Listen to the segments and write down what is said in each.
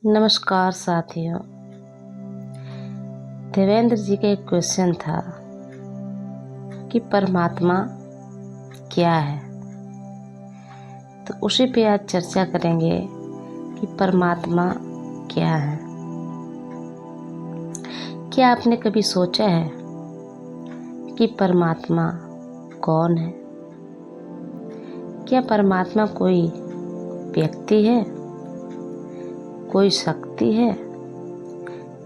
नमस्कार साथियों। देवेंद्र जी का एक क्वेश्चन था कि परमात्मा क्या है, तो उसी पे आज चर्चा करेंगे कि परमात्मा क्या है। क्या आपने कभी सोचा है कि परमात्मा कौन है? क्या परमात्मा कोई व्यक्ति है, कोई शक्ति है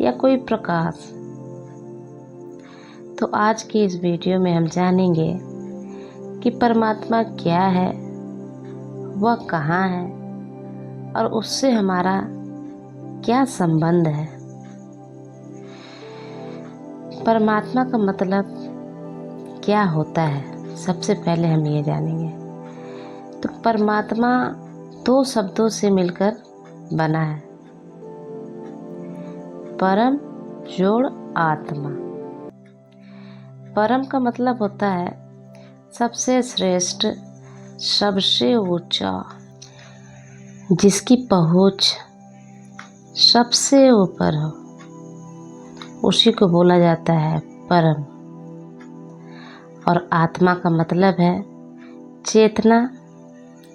या कोई प्रकाश? तो आज की इस वीडियो में हम जानेंगे कि परमात्मा क्या है, वह कहाँ है और उससे हमारा क्या संबंध है। परमात्मा का मतलब क्या होता है, सबसे पहले हम ये जानेंगे। तो परमात्मा दो शब्दों से मिलकर बना है, परम जोड़ आत्मा। परम का मतलब होता है सबसे श्रेष्ठ, सबसे ऊंचा, जिसकी पहुंच सबसे ऊपर हो, उसी को बोला जाता है परम। और आत्मा का मतलब है चेतना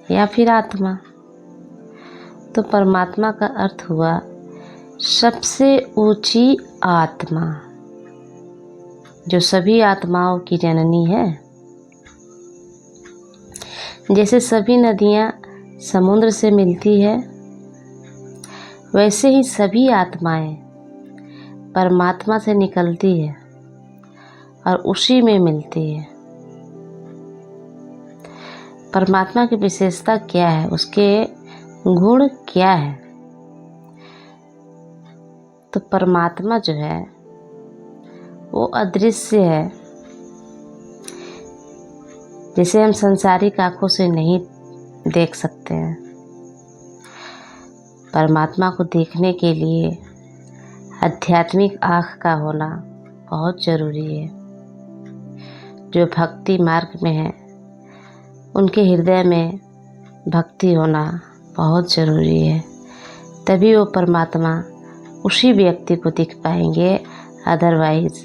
या फिर आत्मा। तो परमात्मा का अर्थ हुआ सबसे ऊंची आत्मा, जो सभी आत्माओं की जननी है। जैसे सभी नदियां समुद्र से मिलती है, वैसे ही सभी आत्माएं परमात्मा से निकलती है और उसी में मिलती है। परमात्मा की विशेषता क्या है, उसके गुण क्या है? तो परमात्मा जो है वो अदृश्य है, जिसे हम सांसारिक आंखों से नहीं देख सकते हैं। परमात्मा को देखने के लिए आध्यात्मिक आँख का होना बहुत ज़रूरी है। जो भक्ति मार्ग में है, उनके हृदय में भक्ति होना बहुत ज़रूरी है, तभी वो परमात्मा उसी व्यक्ति को दिख पाएंगे, अदरवाइज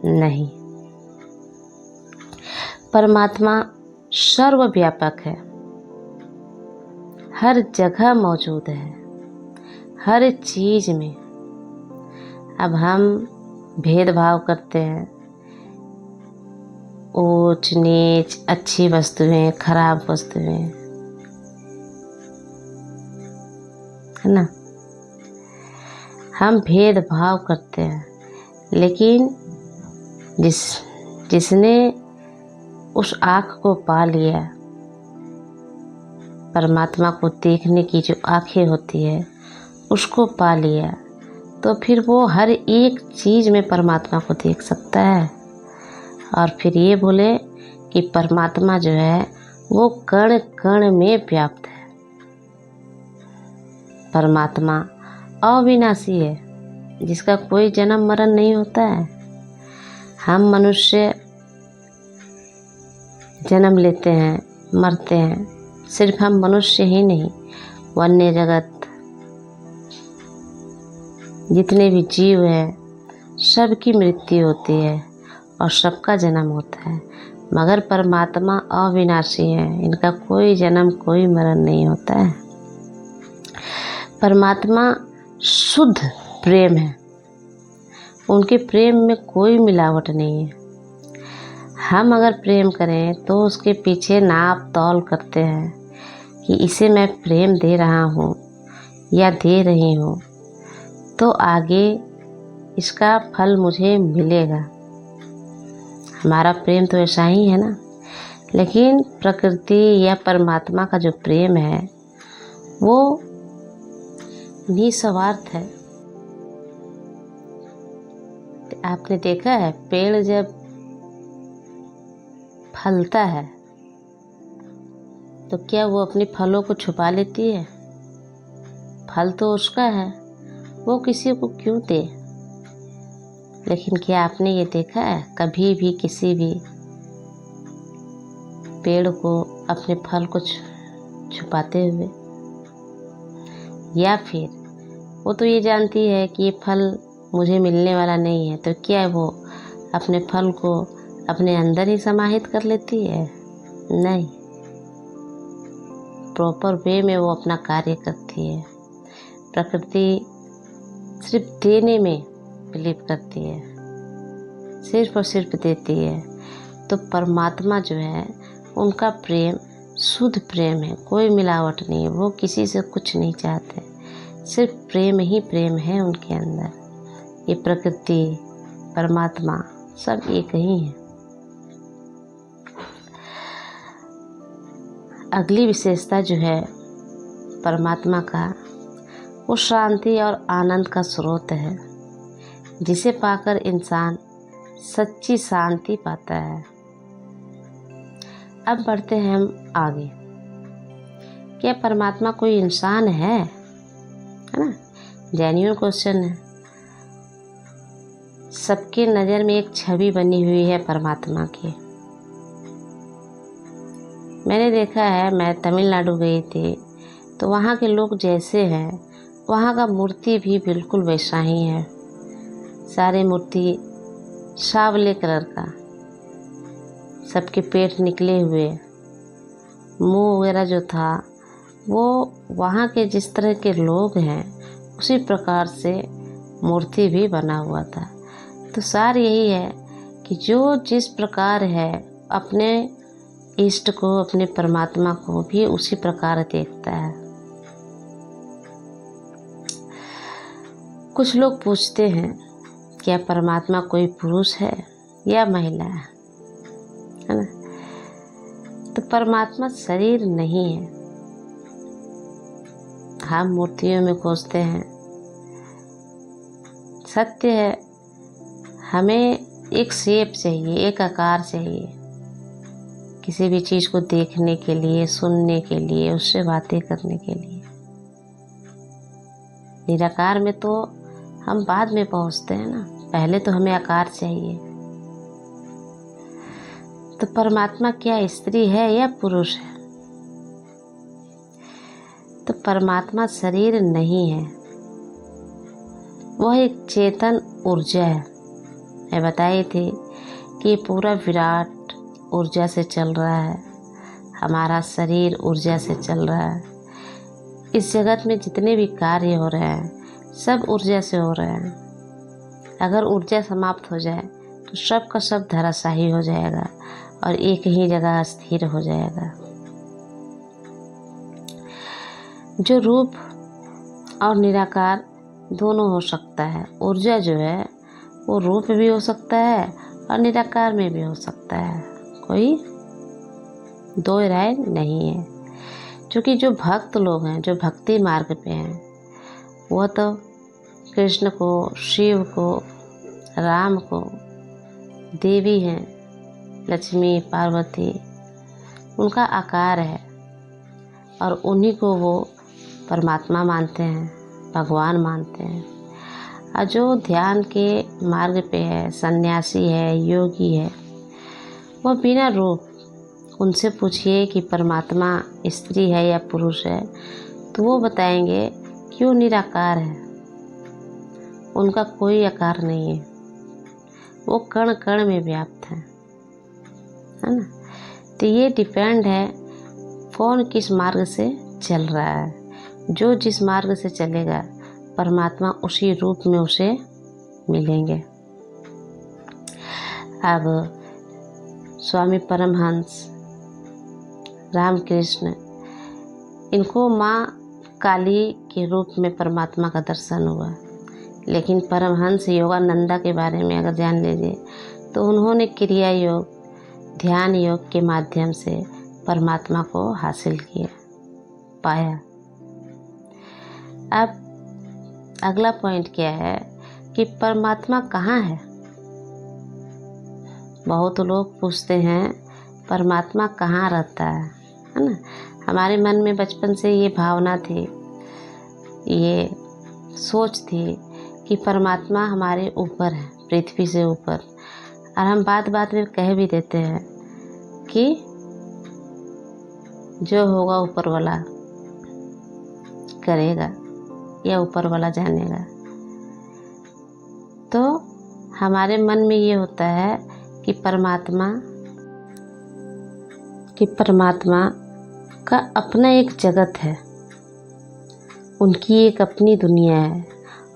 नहीं। परमात्मा सर्वव्यापक है, हर जगह मौजूद है, हर चीज में। अब हम भेदभाव करते हैं, ऊंच नीच, अच्छी वस्तुएं, खराब वस्तुएं, है ना। हम भेदभाव करते हैं, लेकिन जिसने उस आँख को पा लिया, परमात्मा को देखने की जो आँखें होती है उसको पा लिया, तो फिर वो हर एक चीज़ में परमात्मा को देख सकता है। और फिर ये बोले कि परमात्मा जो है वो कण कण में व्याप्त है। परमात्मा अविनाशी है, जिसका कोई जन्म मरण नहीं होता है। हम मनुष्य जन्म लेते हैं, मरते हैं। सिर्फ हम मनुष्य ही नहीं, वन्य जगत, जितने भी जीव हैं, सबकी मृत्यु होती है और सबका जन्म होता है। मगर परमात्मा अविनाशी है, इनका कोई जन्म कोई मरण नहीं होता है। परमात्मा शुद्ध प्रेम है, उनके प्रेम में कोई मिलावट नहीं है। हम अगर प्रेम करें तो उसके पीछे नाप तौल करते हैं कि इसे मैं प्रेम दे रहा हूँ या दे रही हूँ, तो आगे इसका फल मुझे मिलेगा। हमारा प्रेम तो ऐसा ही है ना। लेकिन प्रकृति या परमात्मा का जो प्रेम है वो निस्वार्थ है। आपने देखा है, पेड़ जब फलता है तो क्या वो अपने फलों को छुपा लेती है? फल तो उसका है, वो किसी को क्यों दे? लेकिन क्या आपने ये देखा है कभी भी किसी भी पेड़ को अपने फल को छुपाते हुए? या फिर वो तो ये जानती है कि ये फल मुझे मिलने वाला नहीं है, तो क्या वो अपने फल को अपने अंदर ही समाहित कर लेती है? नहीं, प्रॉपर वे में वो अपना कार्य करती है। प्रकृति सिर्फ देने में बिलीव करती है, सिर्फ और सिर्फ देती है। तो परमात्मा जो है उनका प्रेम शुद्ध प्रेम है, कोई मिलावट नहीं है। वो किसी से कुछ नहीं चाहते, सिर्फ प्रेम ही प्रेम है उनके अंदर। ये प्रकृति परमात्मा सब एक ही है। अगली विशेषता जो है परमात्मा का, वो शांति और आनंद का स्रोत है, जिसे पाकर इंसान सच्ची शांति पाता है। अब बढ़ते हैं हम आगे। क्या परमात्मा कोई इंसान है ना? जेन्युइन क्वेश्चन है। सबके नज़र में एक छवि बनी हुई है परमात्मा की। मैंने देखा है, मैं तमिलनाडु गई थी, तो वहाँ के लोग जैसे हैं वहाँ का मूर्ति भी बिल्कुल वैसा ही है। सारे मूर्ति सांवले कलर का, सबके पेट निकले हुए, मुंह वगैरह जो था वो वहाँ के जिस तरह के लोग हैं उसी प्रकार से मूर्ति भी बना हुआ था। तो सार यही है कि जो जिस प्रकार है अपने इष्ट को, अपने परमात्मा को भी उसी प्रकार देखता है। कुछ लोग पूछते हैं क्या परमात्मा कोई पुरुष है या महिला है ना? तो परमात्मा शरीर नहीं है। हम मूर्तियों में खोजते हैं, सत्य है हमें एक शेप चाहिए, एक आकार चाहिए किसी भी चीज़ को देखने के लिए, सुनने के लिए, उससे बातें करने के लिए। निराकार में तो हम बाद में पहुंचते हैं ना, पहले तो हमें आकार चाहिए। तो परमात्मा क्या स्त्री है या पुरुष है? तो परमात्मा शरीर नहीं है, वह एक चेतन ऊर्जा है। मैं बताई थी कि पूरा विराट ऊर्जा से चल रहा है, हमारा शरीर ऊर्जा से चल रहा है। इस जगत में जितने भी कार्य हो रहे हैं सब ऊर्जा से हो रहे हैं। अगर ऊर्जा समाप्त हो जाए तो सब का सब धराशायी हो जाएगा और एक ही जगह स्थिर हो जाएगा। जो रूप और निराकार दोनों हो सकता है। ऊर्जा जो है वो रूप भी हो सकता है और निराकार में भी हो सकता है, कोई दो राय नहीं है। क्योंकि जो भक्त लोग हैं, जो भक्ति मार्ग पे हैं, वो तो कृष्ण को, शिव को, राम को, देवी हैं लक्ष्मी, पार्वती, उनका आकार है और उन्हीं को वो परमात्मा मानते हैं, भगवान मानते हैं। और जो ध्यान के मार्ग पे है, सन्यासी है, योगी है, वो बिना रूप, उनसे पूछिए कि परमात्मा स्त्री है या पुरुष है तो वो बताएंगे कि वो निराकार है, उनका कोई आकार नहीं है, वो कण कण में व्याप्त है ना। तो ये डिपेंड है कौन किस मार्ग से चल रहा है। जो जिस मार्ग से चलेगा परमात्मा उसी रूप में उसे मिलेंगे। अब स्वामी परमहंस रामकृष्ण, इनको माँ काली के रूप में परमात्मा का दर्शन हुआ। लेकिन परमहंस योगानंदा के बारे में अगर जान लीजिए तो उन्होंने क्रिया योग, ध्यान योग के माध्यम से परमात्मा को हासिल किया, पाया। अब अगला पॉइंट क्या है कि परमात्मा कहाँ है? बहुत लोग पूछते हैं परमात्मा कहाँ रहता है ना। हमारे मन में बचपन से ये भावना थी, ये सोच थी कि परमात्मा हमारे ऊपर है, पृथ्वी से ऊपर। और हम बात बात में कह भी देते हैं कि जो होगा ऊपर वाला करेगा, या ऊपर वाला जानेगा। तो हमारे मन में ये होता है कि परमात्मा का अपना एक जगत है, उनकी एक अपनी दुनिया है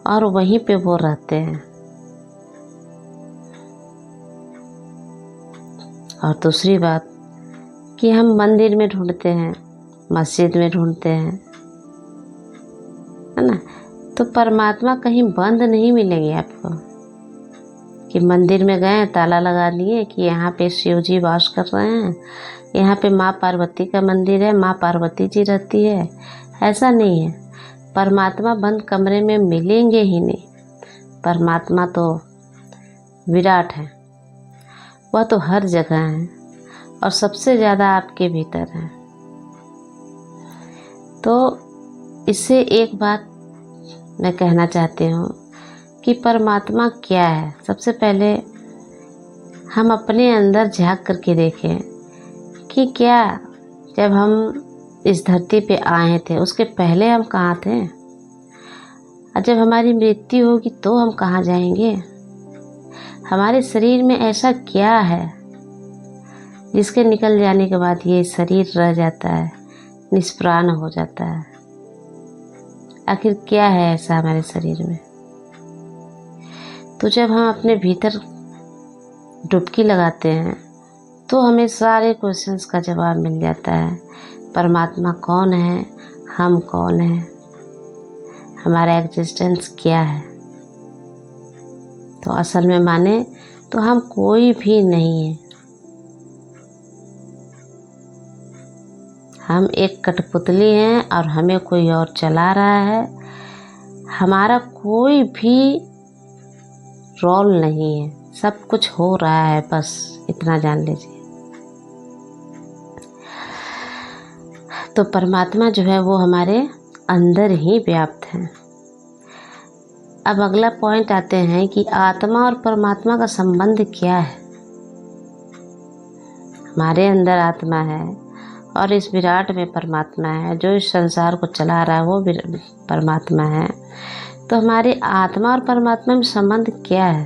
और वहीं पे वो रहते हैं। और दूसरी बात कि हम मंदिर में ढूंढते हैं, मस्जिद में ढूंढते हैं, है ना। तो परमात्मा कहीं बंद नहीं मिलेंगे आपको कि मंदिर में गए ताला लगा लिए कि यहाँ पे शिव जी वास कर रहे हैं, यहाँ पे माँ पार्वती का मंदिर है, माँ पार्वती जी रहती है। ऐसा नहीं है, परमात्मा बंद कमरे में मिलेंगे ही नहीं। परमात्मा तो विराट है, वह तो हर जगह है और सबसे ज़्यादा आपके भीतर है। तो इससे एक बात मैं कहना चाहती हूँ कि परमात्मा क्या है। सबसे पहले हम अपने अंदर झांक करके देखें कि क्या जब हम इस धरती पे आए थे उसके पहले हम कहाँ थे, और जब हमारी मृत्यु होगी तो हम कहाँ जाएंगे। हमारे शरीर में ऐसा क्या है जिसके निकल जाने के बाद ये शरीर रह जाता है, निष्प्राण हो जाता है। आखिर क्या है ऐसा हमारे शरीर में। तो जब हम अपने भीतर डुबकी लगाते हैं तो हमें सारे क्वेश्चंस का जवाब मिल जाता है। परमात्मा कौन है, हम कौन हैं, हमारा एग्जिस्टेंस क्या है। तो असल में माने तो हम कोई भी नहीं है, हम एक कठपुतली हैं और हमें कोई और चला रहा है। हमारा कोई भी रोल नहीं है, सब कुछ हो रहा है, बस इतना जान लीजिए। तो परमात्मा जो है वो हमारे अंदर ही व्याप्त है। अब अगला पॉइंट आते हैं कि आत्मा और परमात्मा का संबंध क्या है। हमारे अंदर आत्मा है और इस विराट में परमात्मा है, जो इस संसार को चला रहा है वो परमात्मा है। तो हमारे आत्मा और परमात्मा में संबंध क्या है।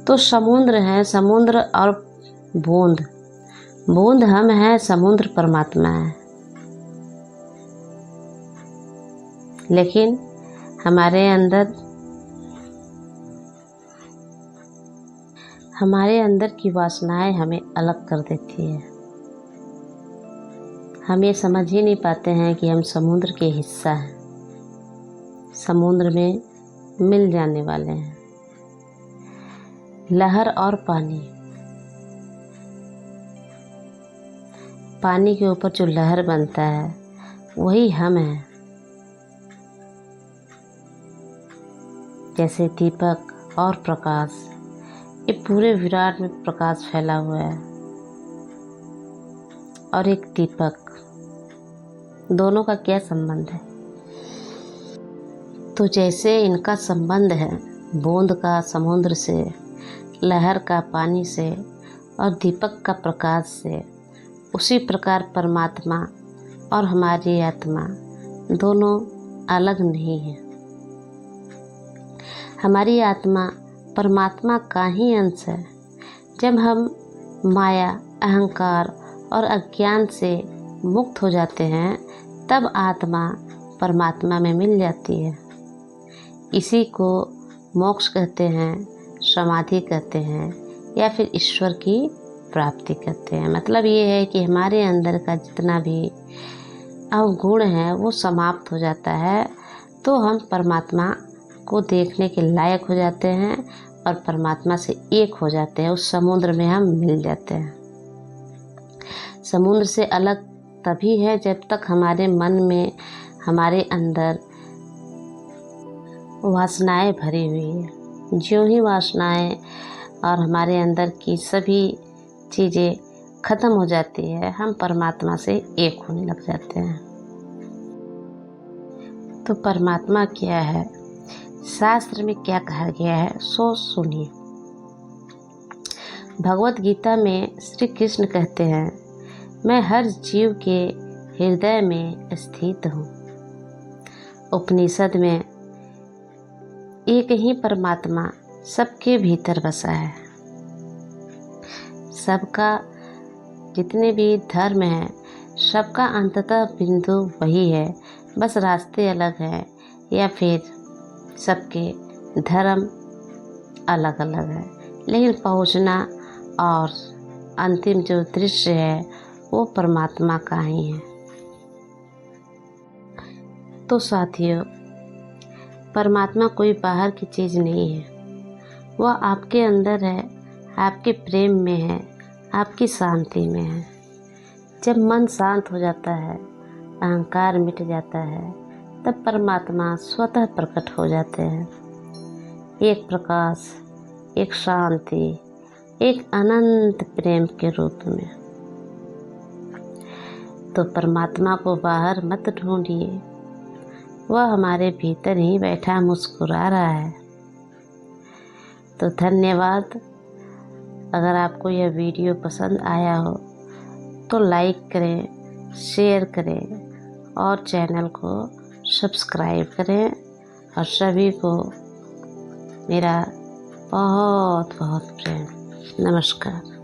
तो समुद्र है, समुद्र और बूंद, बूंद हम हैं, समुद्र परमात्मा है। लेकिन हमारे अंदर की वासनाएं हमें अलग कर देती है। हम ये समझ ही नहीं पाते हैं कि हम समुद्र के हिस्सा हैं, समुद्र में मिल जाने वाले हैं। लहर और पानी, पानी के ऊपर जो लहर बनता है वही हम हैं। जैसे दीपक और प्रकाश, ये पूरे विराट में प्रकाश फैला हुआ है और एक दीपक, दोनों का क्या संबंध है। तो जैसे इनका संबंध है बूंद का समुद्र से, लहर का पानी से और दीपक का प्रकाश से, उसी प्रकार परमात्मा और हमारी आत्मा दोनों अलग नहीं है। हमारी आत्मा परमात्मा का ही अंश है। जब हम माया, अहंकार और अज्ञान से मुक्त हो जाते हैं तब आत्मा परमात्मा में मिल जाती है। इसी को मोक्ष कहते हैं, समाधि कहते हैं या फिर ईश्वर की प्राप्ति कहते हैं। मतलब ये है कि हमारे अंदर का जितना भी अवगुण है वो समाप्त हो जाता है, तो हम परमात्मा को देखने के लायक हो जाते हैं और परमात्मा से एक हो जाते हैं। उस समुद्र में हम मिल जाते हैं। समुद्र से अलग तभी है जब तक हमारे मन में, हमारे अंदर वासनाएं भरी हुई है। ज्यों ही वासनाएं और हमारे अंदर की सभी चीज़ें खत्म हो जाती है, हम परमात्मा से एक होने लग जाते हैं। तो परमात्मा क्या है, शास्त्र में क्या कहा गया है, सो सुनिए। भगवत गीता में श्री कृष्ण कहते हैं, मैं हर जीव के हृदय में स्थित हूँ उपनिषद में एक ही परमात्मा सबके भीतर बसा है। सबका जितने भी धर्म हैं, सबका अंततः बिंदु वही है, बस रास्ते अलग हैं या फिर सबके धर्म अलग अलग है, लेकिन पहुंचना और अंतिम जो दृश्य है वो परमात्मा का ही है। तो साथियों, परमात्मा कोई बाहर की चीज़ नहीं है, वह आपके अंदर है, आपके प्रेम में है, आपकी शांति में है। जब मन शांत हो जाता है, अहंकार मिट जाता है, तब परमात्मा स्वतः प्रकट हो जाते हैं। एक प्रकाश, एक शांति, एक अनंत प्रेम के रूप में। तो परमात्मा को बाहर मत ढूंढिए, वह हमारे भीतर ही बैठा मुस्कुरा रहा है। तो धन्यवाद। अगर आपको यह वीडियो पसंद आया हो तो लाइक करें, शेयर करें और चैनल को सब्सक्राइब करें। और सभी को मेरा बहुत बहुत प्रेम। नमस्कार।